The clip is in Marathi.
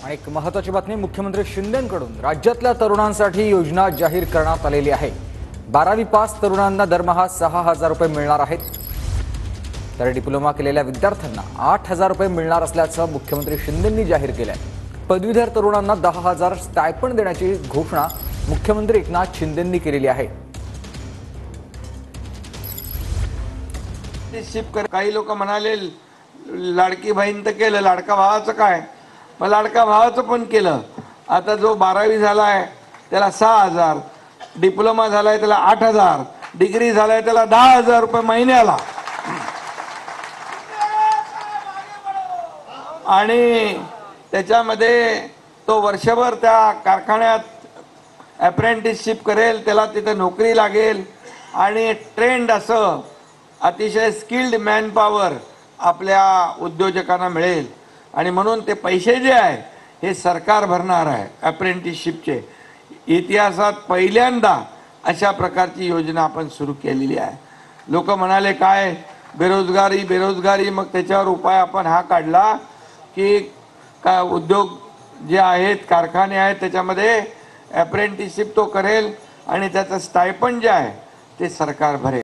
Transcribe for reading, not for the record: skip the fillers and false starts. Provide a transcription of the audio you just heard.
आणि एक महत्त्वाची बातमी मुख्यमंत्री शिंदेंकडून राज्यातल्या तरुणांसाठी योजना जाहीर करण्यात आलेली आहे। 12वी पास तरुणांना दरमहा 6,000 रुपये मिळणार आहेत, तर डिप्लोमा केलेल्या विद्यार्थ्यांना 8,000 रुपये मिळणार असल्याचं मुख्यमंत्री शिंदेंनी जाहीर केलं आहे। पदवीधर तरुणांना 10,000 स्टायपंड देण्याची घोषणा मुख्यमंत्री एकनाथ शिंदेंनी केलेली आहे। काही लोक म्हणाले लाडकी बहीण तर केलं, लाडका भावाचं काय? मग लाडका भावाचं पण केलं। आता जो 12वी झालाय त्याला 6,000, डिप्लोमा झालाय त्याला 8,000, डिग्री झालाय त्याला 10,000 रुपये महिन्याला। आणि त्याच्यामध्ये तो वर्षभर त्या कारखान्यात अप्रेंटिसशिप करेल, त्याला तिथे नोकरी लागेल आणि ट्रेंड असं अतिशय स्किल्ड मॅन पॉवर आपल्या उद्योजकांना मिळेल। आणि म्हणून ते पैसे जे आहे हे सरकार भरणार आहे। अप्रेंटिसशिपचे इतिहासात पहिल्यांदा अशा प्रकारची योजना आपण सुरू केलेली आहे। लोक म्हणाले काय बेरोजगारी, मग त्याच्यावर उपाय आपण हा काढला की का उद्योग जे आहेत, कारखाने आहेत, त्याच्यामध्ये अप्रेंटिसशिप तो करेल आणि त्याचं स्टायपंड जे आहे ते सरकार भरेल।